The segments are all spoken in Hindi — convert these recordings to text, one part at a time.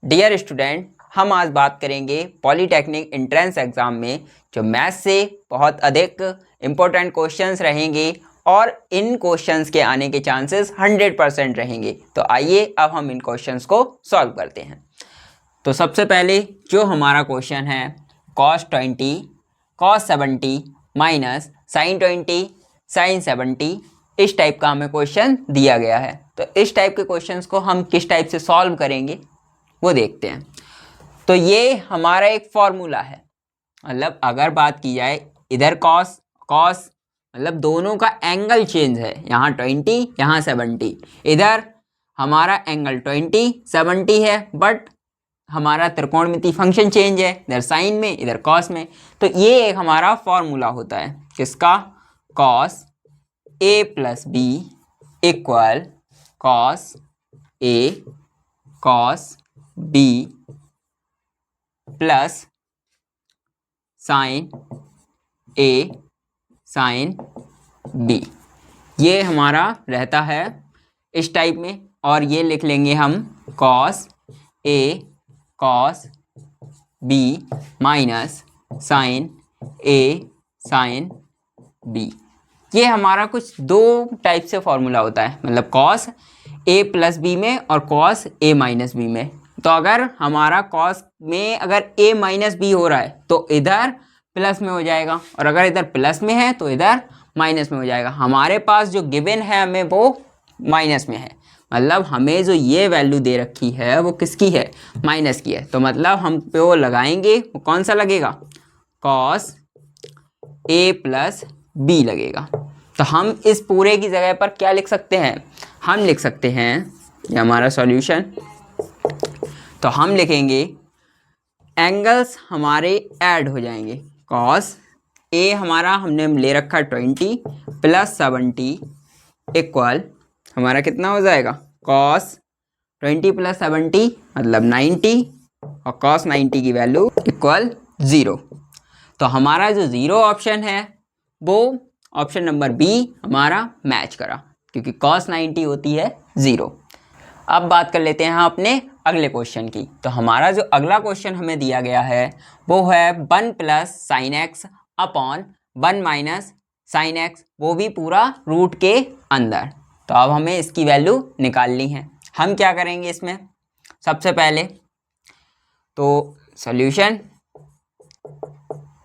डियर स्टूडेंट, हम आज बात करेंगे पॉलीटेक्निक एंट्रेंस एग्ज़ाम में जो मैथ्स से बहुत अधिक इम्पोर्टेंट क्वेश्चंस रहेंगे और इन क्वेश्चंस के आने के चांसेस 100% रहेंगे। तो आइए अब हम इन क्वेश्चंस को सॉल्व करते हैं। तो सबसे पहले जो हमारा क्वेश्चन है cos 20 cos 70 minus sin 20 sin 70, इस टाइप का हमें क्वेश्चन दिया गया है। तो इस टाइप के क्वेश्चंस को हम किस टाइप से सॉल्व करेंगे वो देखते हैं। तो ये हमारा एक फॉर्मूला है, मतलब अगर बात की जाए इधर cos मतलब दोनों का एंगल चेंज है, यहाँ 20 यहाँ 70, इधर हमारा एंगल 20 70 है बट हमारा त्रिकोणमिति फंक्शन चेंज है, इधर साइन में इधर कॉस में। तो ये एक हमारा फॉर्मूला होता है किसका, cos A plus B equal cos A cos B plus sign A sine B. ये हमारा रहता है इस टाइप में, और ये लिख लेंगे हम cos A cos B minus sign A sine B. ये हमारा कुछ दो टाइप से फॉर्मूला होता है, मतलब कॉस ए प्लस बी में और कॉस ए माइनस बी में। तो अगर हमारा कॉस में अगर ए माइनस बी हो रहा है तो इधर प्लस में हो जाएगा, और अगर इधर प्लस में है तो इधर माइनस में हो जाएगा। हमारे पास जो गिवन है हमें वो माइनस में है, मतलब हमें जो ये वैल्यू दे रखी है वो किसकी है, माइनस की है। तो मतलब हम पे वो लगाएंगे, वो कौन सा लगेगा, कॉस ए प्लस बी लगेगा। तो हम इस पूरे की जगह पर क्या लिख सकते हैं, हम लिख सकते हैं, ये हमारा सॉल्यूशन। तो हम लिखेंगे एंगल्स हमारे ऐड हो जाएंगे, कॉस ए हमारा हमने ले रखा 20 प्लस 70 इक्वल हमारा कितना हो जाएगा, कॉस 20 प्लस 70 मतलब 90, और कॉस 90 की वैल्यू इक्वल 0। तो हमारा जो 0 ऑप्शन है वो ऑप्शन नंबर बी हमारा मैच करा, क्योंकि कॉस 90 होती है 0। अब बात कर लेते हैं अपने अगले क्वेश्चन की। तो हमारा जो अगला क्वेश्चन हमें दिया गया है वो है 1 plus sine x upon 1 minus sine x, वो भी पूरा रूट के अंदर। तो अब हमें इसकी वैल्यू निकालनी है। हम क्या करेंगे इसमें, सबसे पहले तो सॉल्यूशन,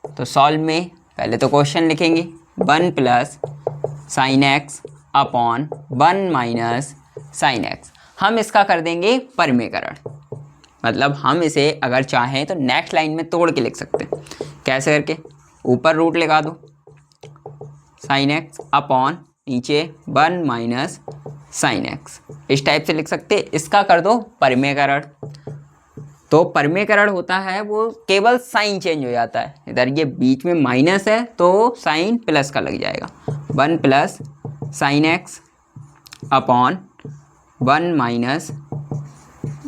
तो सॉल्व में पहले तो क्वेश्चन लिखेंगे 1 plus sine x upon 1 minus sine x. हम इसका कर देंगे परिमेयकरण, मतलब हम इसे अगर चाहें तो नेक्स्ट लाइन में तोड़ के लिख सकते हैं। कैसे करके, ऊपर रूट लगा दो साइन एक्स अपॉन नीचे 1 माइनस साइन एक्स, इस टाइप से लिख सकते। इसका कर दो परिमेयकरण। तो परिमेयकरण होता है वो केवल साइन चेंज हो जाता है, इधर ये बीच में माइनस है तो साइन प्लस का लग जाएगा, 1 plus sine x upon 1 minus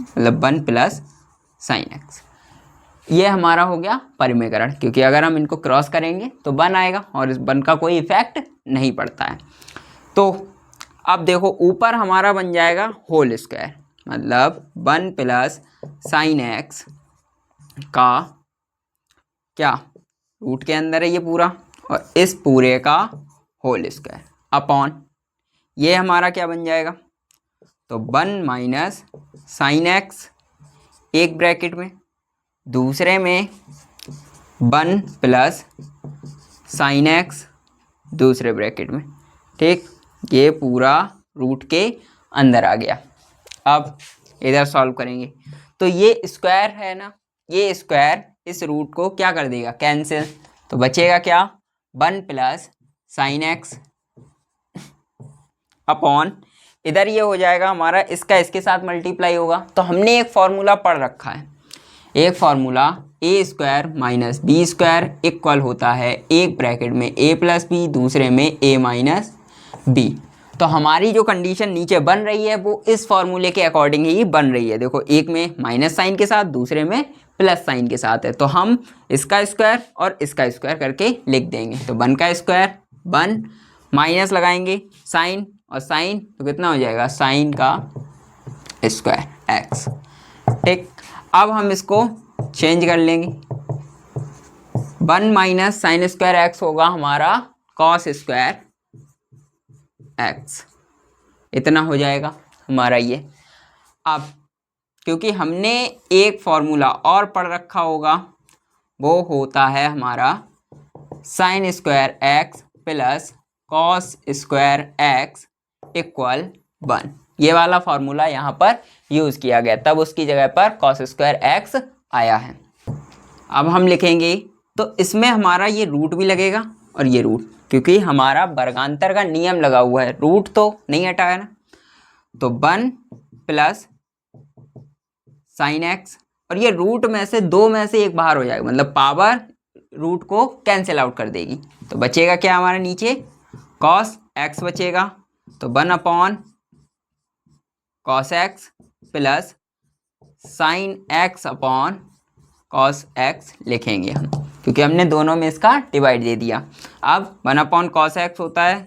मतलब 1 प्लस साइन एक्स। ये हमारा हो गया परिमेयकरण, क्योंकि अगर हम इनको क्रॉस करेंगे तो 1 आएगा और इस 1 का कोई इफेक्ट नहीं पड़ता है। तो अब देखो ऊपर हमारा बन जाएगा होल स्क्वायर, मतलब 1 प्लस साइन एक्स का क्या, रूट के अंदर है ये पूरा, और इस पूरे का होल स्क्वायर अपॉन ये हमारा क्या बन जाएगा, तो 1 माइनस साइन एक्स एक ब्रैकेट में, दूसरे में 1 प्लस साइन एक्स दूसरे ब्रैकेट में। ठीक, ये पूरा रूट के अंदर आ गया। अब इधर सॉल्व करेंगे तो ये स्क्वायर है ना, ये स्क्वायर इस रूट को क्या कर देगा, कैंसिल। तो बचेगा क्या, 1 प्लस साइन एक्स अपॉन इधर ये हो जाएगा हमारा, इसका इसके साथ मल्टीप्लाई होगा। तो हमने एक फॉर्मूला पढ़ रखा है, एक formula A square minus B square equal होता है एक ब्रैकेट में ए प्लस बी दूसरे में ए माइनस बी। तो हमारी जो कंडीशन नीचे बन रही है वो इस फॉर्मूले के अकॉर्डिंग ही बन रही है। देखो एक में माइनस साइन के साथ दूसरे में प्लस साइन के साथ है, तो हम इसका स्क्वायर और इसका स्क्वायर करके लिख देंगे। तो 1 का स्क्वायर 1 माइनस लगाएंगे साइन और साइन, तो कितना हो जाएगा, साइन का स्क्वायर एक्स। ठीक, अब हम इसको चेंज कर लेंगे। 1 माइनस साइन स्क्वायर एक्स होगा हमारा कॉस स्क्वायर एक्स, इतना हो जाएगा हमारा ये। अब क्योंकि हमने एक फॉर्मूला और पढ़ रखा होगा, वो होता है हमारा sine square x plus cos square x equal 1। ये वाला फॉर्मूला यहाँ पर यूज़ किया गया, तब उसकी जगह पर कॉस स्क्वायर एक्स आया है। अब हम लिखेंगे तो इसमें हमारा ये रूट भी लगेगा और ये रूट, क्योंकि हमारा वर्गांतर का नियम लगा हुआ है, रूट तो नहीं हटाया ना। तो 1 प्लस साइन एक्स, और ये रूट में से 2 में से एक बाहर हो जाएगा, मतलब पावर रूट को कैंसिल आउट कर देगी। तो बचेगा क्या हमारा नीचे, कॉस एक्स बचेगा। तो 1 upon cos x plus sine x upon cos x लिखेंगे हम, क्योंकि हमने दोनों में इसका डिवाइड दे दिया। अब 1 अपॉन कॉस एक्स होता है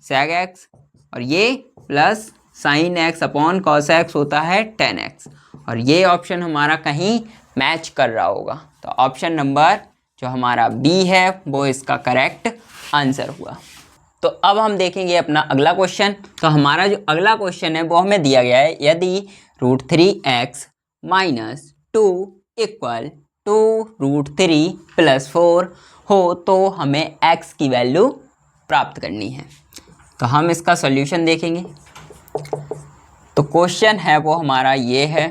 सेक एक्स, और ये plus sine x upon cos x होता है टेन एक्स, और ये ऑप्शन हमारा कहीं मैच कर रहा होगा। तो ऑप्शन नंबर जो हमारा बी है वो इसका करेक्ट आंसर हुआ। तो अब हम देखेंगे अपना अगला क्वेश्चन। तो हमारा जो अगला क्वेश्चन है वो हमें दिया गया है, यदि √3x minus 2 equal to √3 plus 4 हो तो हमें x की वैल्यू प्राप्त करनी है। तो हम इसका सॉल्यूशन देखेंगे। तो क्वेश्चन है वो हमारा ये है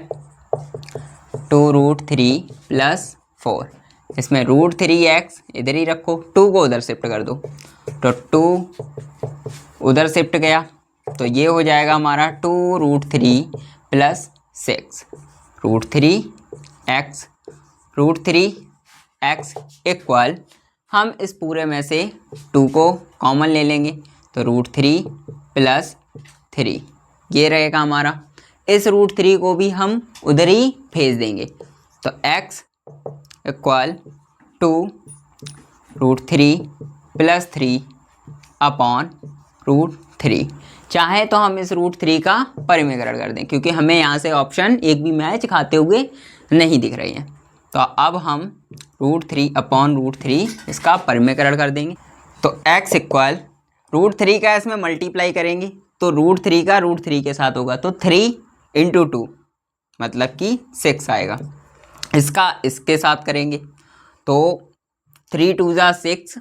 2√3 प्लस 4, इसमें √3x इधर ही रखो, 2 को उधर शिफ्ट कर दो, तो 2 उधर शिफ्ट गया, तो ये हो जाएगा हमारा 2√3 प्लस 6 √3x इक्वल, हम इस पूरे में से 2 को कॉमन ले लेंगे, तो √3 प्लस 3 ये रहेगा हमारा। इस √3 को भी हम उधर ही भेज देंगे, तो x इक्वल 2√3 प्लस 3 अपॉन √3। चाहे तो हम इस √3 का परिमेयकरण कर दें, क्योंकि हमें यहाँ से ऑप्शन एक भी मैच खाते हुए नहीं दिख रही हैं। तो अब हम √3 अपॉन √3 इसका परिमेयकरण कर देंगे। तो x इक्वल √3 का इसमें मल्टीप्लाई करेंगे, तो √3 का √3 के साथ होगा, तो 3 × 2 मतलब कि 6 आएगा। इसका इसके साथ करेंगे तो 3 × 2 = 6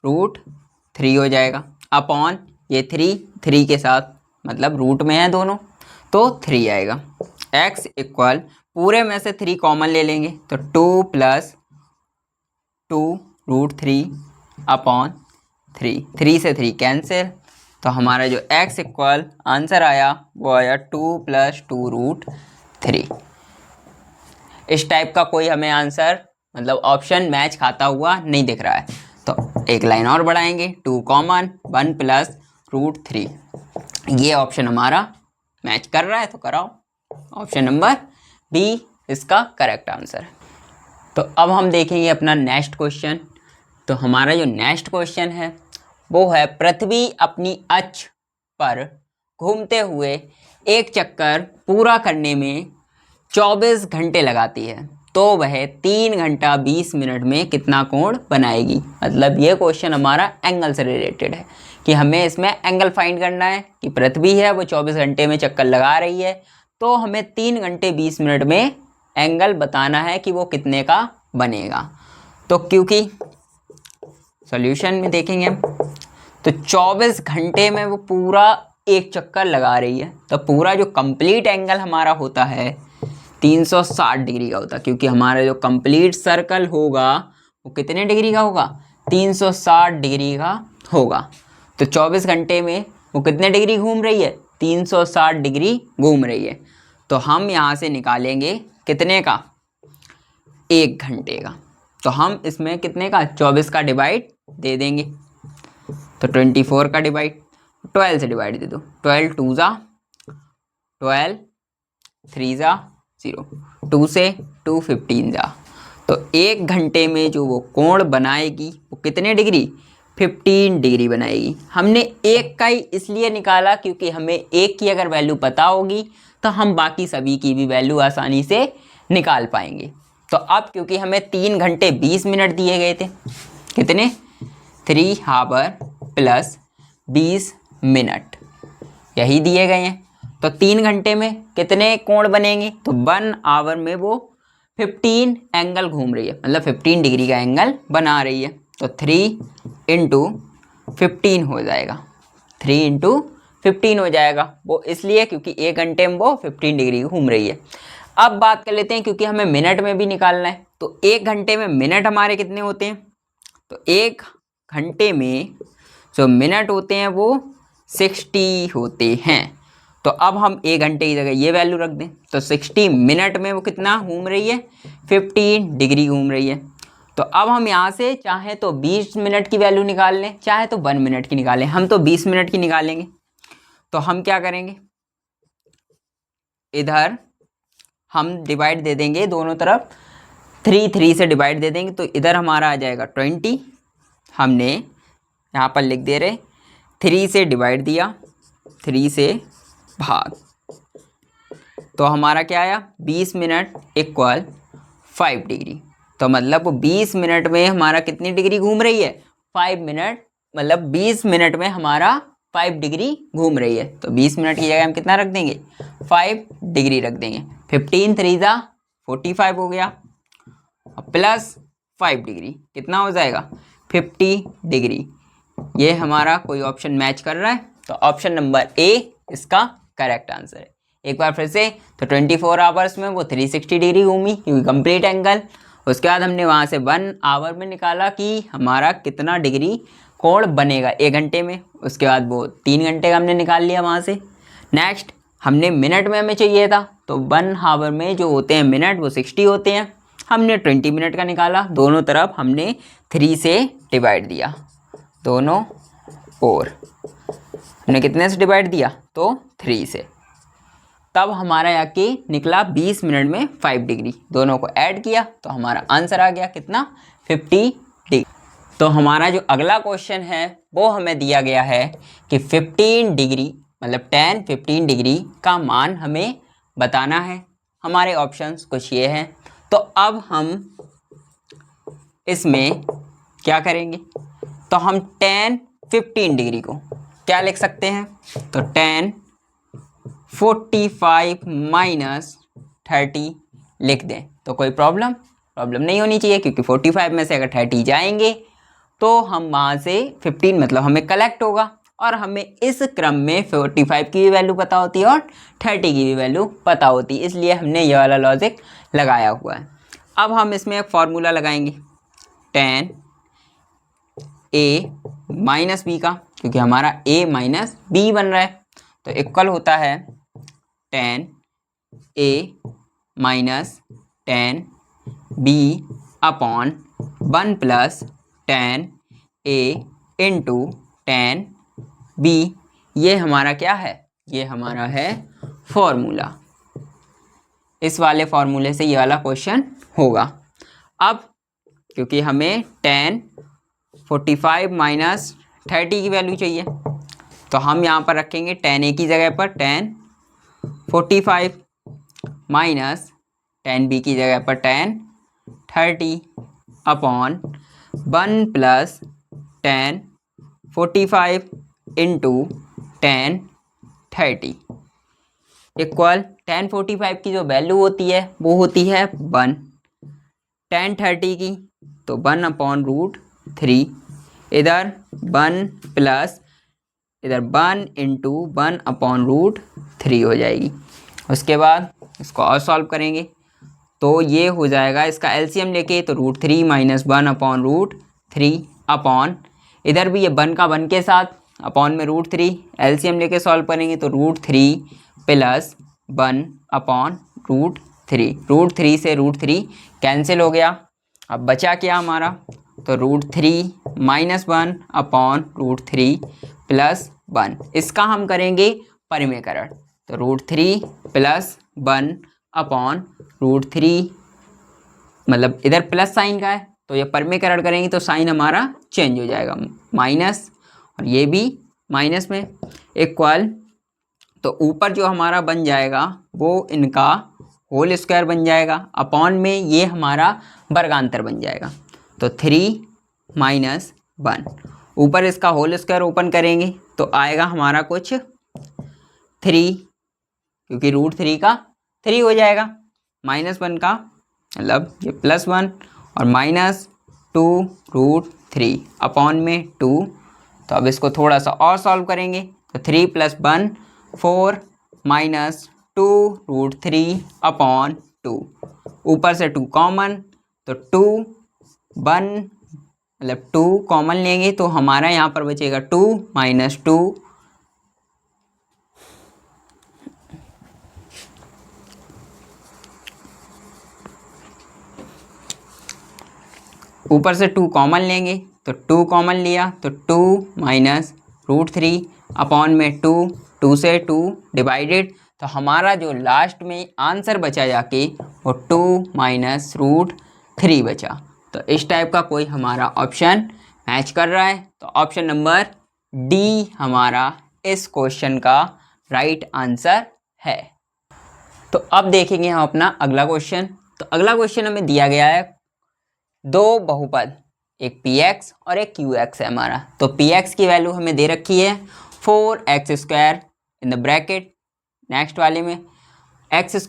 √3 हो जाएगा, अपॉन ये 3 के साथ मतलब रूट में है दोनों, तो 3 आएगा। x इक्वल पूरे में से 3 कॉमन ले लेंगे, तो 2 प्लस 2 √3 अपॉन 3 से 3 कैंसिल, तो हमारा जो x इक्वल आंसर आया वो आया 2 प्लस 2 √3। इस टाइप का कोई हमें आंसर मतलब ऑप्शन मैच खाता हुआ नहीं दिख रहा है, तो एक लाइन और बढ़ाएंगे, 2 कॉमन 1 प्लस √3, ये ऑप्शन हमारा मैच कर रहा है, तो कराओ। ऑप्शन नंबर बी इसका करेक्ट आंसर है। तो अब हम देखेंगे अपना नेक्स्ट क्वेश्चन। तो हमारा जो नेक्स्ट क्वेश्चन है वो है, पृथ्वी अपनी अक्ष पर घूमते हुए एक चक्कर पूरा करने में 24 घंटे लगाती है, तो वह 3 घंटा 20 मिनट में कितना कोण बनाएगी। मतलब ये क्वेश्चन हमारा एंगल से रिलेटेड है कि हमें इसमें एंगल फाइंड करना है कि पृथ्वी है वो 24 घंटे में चक्कर लगा रही है, तो हमें 3 घंटे 20 मिनट में एंगल बताना है कि वो कितने का बनेगा। तो क्योंकि सॉल्यूशन में देखेंगे हम, तो 24 घंटे में वो पूरा एक चक्कर लगा रही है, तो पूरा जो कंप्लीट एंगल हमारा होता है 360 डिग्री का होता है, क्योंकि हमारा जो कंप्लीट सर्कल होगा वो कितने डिग्री का होगा, 360 डिग्री का होगा। तो 24 घंटे में वो कितने डिग्री घूम रही है, 360 डिग्री घूम रही है। तो हम यहाँ से निकालेंगे कितने का, 1 घंटे का। तो हम इसमें कितने का 24 का डिवाइड दे देंगे, तो 24 का डिवाइड 12 से डिवाइड दे दो, 12 2 ज़ा 12 3 ज़ा 0, 2 से 2 15 ज़ा। तो 1 घंटे में जो वो कोण बनाएगी वो कितने डिग्री, 15 डिग्री बनाएगी। हमने एक का ही इसलिए निकाला क्योंकि हमें एक की अगर वैल्यू पता होगी तो हम बाकी सभी की भी वैल्यू आसानी से निकाल पाएंगे। तो अब क्योंकि हमें 3 घंटे 20 मिनट दिए गए थे, कितने 3 आवर प्लस 20 मिनट यही दिए गए हैं, तो 3 घंटे में कितने कोण बनेंगे, तो 1 आवर में वो 15 एंगल घूम रही है, मतलब 15 डिग्री का एंगल बना रही है। तो 3 इंटू 15 हो जाएगा, 3 इंटू 15 हो जाएगा। वो इसलिए क्योंकि 1 घंटे में वो 15 डिग्री घूम रही है। अब बात कर लेते हैं, क्योंकि हमें मिनट में भी निकालना है, तो 1 घंटे में मिनट हमारे कितने होते हैं, तो 1 घंटे में जो मिनट होते हैं वो 60 होते हैं। तो अब हम 1 घंटे की जगह ये वैल्यू रख दें, तो 60 मिनट में वो कितना घूम रही है, 15 डिग्री घूम रही है। तो अब हम यहाँ से चाहे तो 20 मिनट की वैल्यू निकाल लें, चाहे तो 1 मिनट की निकालें, हम तो 20 मिनट की निकालेंगे। तो हम क्या करेंगे, इधर हम डिवाइड दे देंगे दोनों तरफ, 3 से डिवाइड दे देंगे, तो इधर हमारा आ जाएगा 20। हमने यहाँ पर लिख दे रहे 3 से डिवाइड दिया, 3 से भाग, तो हमारा क्या आया 20 मिनट इक्वल 5 डिग्री। तो मतलब वो 20 मिनट में हमारा कितनी डिग्री घूम रही है, 5 मिनट, मतलब 20 मिनट में हमारा 5 डिग्री घूम रही है। तो 20 मिनट की जगह हम कितना रख देंगे, 5 डिग्री रख देंगे। 15 3 जा 45 हो गया, प्लस 5 डिग्री कितना हो जाएगा, 50 डिग्री। ये हमारा कोई ऑप्शन मैच कर रहा है, तो ऑप्शन नंबर ए इसका करेक्ट आंसर है। एक बार फिर से, तो 24 आवर्स में वो 360 डिग्री घूमी क्योंकि कंप्लीट एंगल। उसके बाद हमने वहाँ से 1 आवर में निकाला कि हमारा कितना डिग्री कोण बनेगा 1 घंटे में। उसके बाद वो 3 घंटे का हमने निकाल लिया वहाँ से। नेक्स्ट हमने मिनट में हमें चाहिए था, तो 1 आवर में जो होते हैं मिनट वो 60 होते हैं, हमने 20 मिनट का निकाला। दोनों तरफ हमने 3 से डिवाइड दिया, दोनों ओर हमने कितने से डिवाइड दिया, तो 3 से। तब हमारा यहाँ के निकला 20 मिनट में 5 डिग्री, दोनों को ऐड किया तो हमारा आंसर आ गया कितना, 50 डिग्री। तो हमारा जो अगला क्वेश्चन है वो हमें दिया गया है कि 15 डिग्री मतलब 10-15 डिग्री का मान हमें बताना है। हमारे ऑप्शंस कुछ ये हैं, तो अब हम इसमें क्या करेंगे, तो हम 10-15 डिग्री को क्या लिख सकते हैं, तो 10 45 माइनस 30 लिख दें तो कोई प्रॉब्लम नहीं होनी चाहिए, क्योंकि 45 में से अगर 30 जाएंगे तो हम वहाँ से 15 मतलब हमें कलेक्ट होगा, और हमें इस क्रम में 45 की भी वैल्यू पता होती है और 30 की भी वैल्यू पता होती है, इसलिए हमने ये वाला लॉजिक लगाया हुआ है। अब हम इसमें एक फार्मूला लगाएंगे 10 a माइनस बी का, क्योंकि हमारा a माइनस बी बन रहा है, तो इक्वल होता है 10 a minus 10 b upon 1 plus 10 a into 10 b। ये हमारा क्या है, ये हमारा है फॉर्मूला। इस वाले फॉर्मूले से ये वाला क्वेश्चन होगा। अब क्योंकि हमें 10 45 माइनस 30 की वैल्यू चाहिए, तो हम यहाँ पर रखेंगे 10 a की जगह पर 10 45 माइनस 10 b की जगह पर 10 30 अपॉन 1 प्लस 10 45 इंटू 10 30 इक्वल 10 45 की जो वैल्यू होती है वो होती है 1, 10 30 की तो 1 अपॉन रूट 3, इधर 1 प्लस इधर 1 इंटू 1 अपॉन रूट 3 हो जाएगी। उसके बाद इसको और सॉल्व करेंगे तो ये हो जाएगा, इसका एलसीएम लेके तो root 3 minus 1 upon root 3 upon इधर भी ये 1 का 1 के साथ अपॉन में रूट 3, एलसीएम लेके सॉल्व करेंगे तो root 3 plus 1 upon root 3, root 3 से रूट 3 कैंसिल हो गया। अब बचा क्या हमारा, तो root 3 minus 1 upon root 3 plus 1, इसका हम करेंगे परिमेयकरण, तो रूट 3 प्लस 1 अपॉन रूट 3 मतलब इधर प्लस साइन का है तो ये परिमेयकरण करेंगे तो साइन हमारा चेंज हो जाएगा, माइनस और ये भी माइनस में इक्वल, तो ऊपर जो हमारा बन जाएगा वो इनका होल स्क्वायर बन जाएगा, अपॉन में ये हमारा वर्गांतर बन जाएगा। तो 3 माइनस 1, ऊपर इसका होल स्क्वायर ओपन करेंगे तो आएगा हमारा कुछ 3, क्योंकि √3 का 3 हो जाएगा, -1 का मतलब ये +1 और -2√3 अपॉन में 2। तो अब इसको थोड़ा सा और सॉल्व करेंगे तो 3 + 1 4 -2√3 अपॉन 2, ऊपर से 2 कॉमन, तो 2 1 मतलब 2 कॉमन लेंगे तो हमारा यहाँ पर बचेगा 2 - 2, ऊपर से 2 कॉमन लेंगे तो 2 कॉमन लिया तो 2 -√3 अपॉन में 2, 2 से 2 डिवाइडेड, तो हमारा जो लास्ट में आंसर बचा जाके वो 2 -√3 बचा। तो इस टाइप का कोई हमारा ऑप्शन मैच कर रहा है, तो ऑप्शन नंबर डी हमारा इस क्वेश्चन का राइट आंसर है। तो अब देखेंगे हम अपना अगला क्वेश्चन। तो अगला क्वेश्चन हमें दिया गया है दो बहुपद, एक px और एक qx है हमारा। तो px की वैल्यू हमें दे रखी है 4x² in the bracket, next वाले में x² -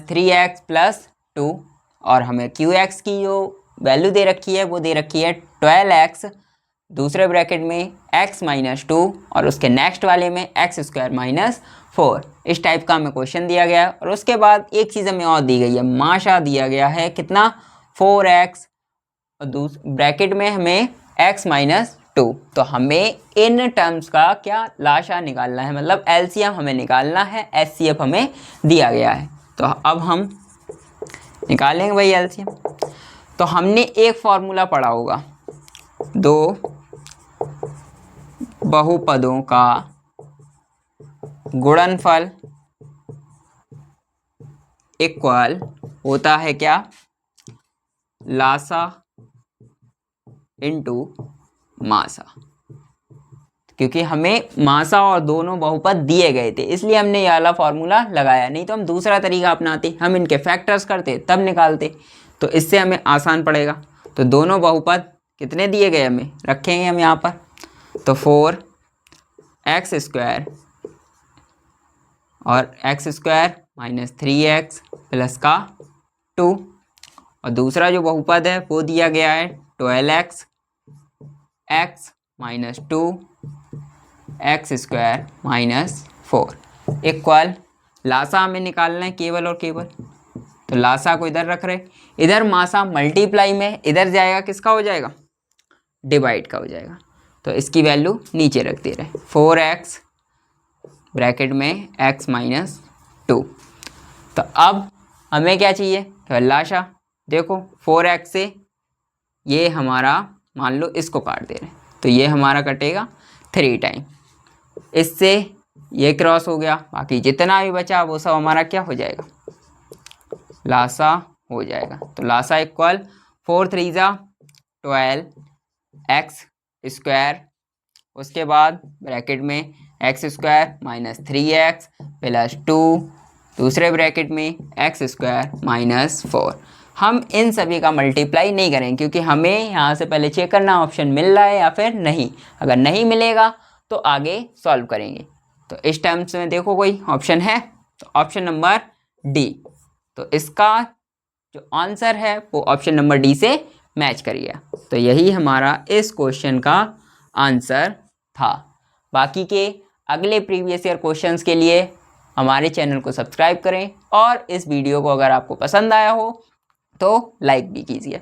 3x + 2, और हमें qx की जो वैल्यू दे रखी है वो दे रखी है 12x दूसरे ब्रैकेट में x - 2 और उसके नेक्स्ट वाले में x² - 4। इस टाइप का हमें क्वेश्चन दिया गया है। और उसके बाद एक चीज़ हमें और दी गई है, माशा दिया गया है कितना 4x और ब्रैकेट में हमें x - 2। तो हमें इन टर्म्स का क्या लाशा निकालना है, मतलब एलसीएम हमें निकालना है, एचसीएफ हमें दिया गया है। तो अब हम निकालेंगे भाई एलसीएम। तो हमने एक फॉर्मूला पढ़ा होगा, दो बहुपदों का गुणनफल इक्वल होता है क्या, लासा इंटू मासा। क्योंकि हमें मासा और दोनों बहुपद दिए गए थे इसलिए हमने ये वाला फॉर्मूला लगाया, नहीं तो हम दूसरा तरीका अपनाते, हम इनके फैक्टर्स करते तब निकालते, तो इससे हमें आसान पड़ेगा। तो दोनों बहुपद कितने दिए गए हमें रखेंगे हम यहाँ पर, तो 4x² और x² - 3x + का 2, और दूसरा जो बहुपद है वो दिया गया है 12x x - 2 x² - 4 equal Lasa हमें निकालना है केवल और केवल। तो लासा को इधर रख रहे, इधर मासा मल्टीप्लाई में इधर जाएगा, किसका हो जाएगा, डिवाइड का हो जाएगा। तो इसकी वैल्यू नीचे रख दे रहे, 4x ब्रैकेट में x - 2। तो अब हमें क्या चाहिए, केवल लाशा। देखो 4x से ये हमारा मान लो इसको काट दे रहे हैं तो ये हमारा कटेगा 3 टाइम, इससे ये क्रॉस हो गया, बाकी जितना भी बचा वो सब हमारा क्या हो जाएगा, लासा हो जाएगा। तो लासा इक्वल 4 3 12 x², उसके बाद ब्रैकेट में x² - 3x + 2 दूसरे ब्रैकेट में x² - 4। हम इन सभी का मल्टीप्लाई नहीं करेंगे क्योंकि हमें यहाँ से पहले चेक करना ऑप्शन मिल रहा है या फिर नहीं, अगर नहीं मिलेगा तो आगे सॉल्व करेंगे। तो इस टर्म्स में देखो कोई ऑप्शन है, तो ऑप्शन नंबर डी। तो इसका जो आंसर है वो ऑप्शन नंबर डी से मैच करिए। तो यही हमारा इस क्वेश्चन का आंसर था। बाकी के अगले प्रीवियस ईयर क्वेश्चंस के लिए हमारे चैनल को सब्सक्राइब करें और इस वीडियो को अगर आपको पसंद आया हो तो लाइक भी कीजिए।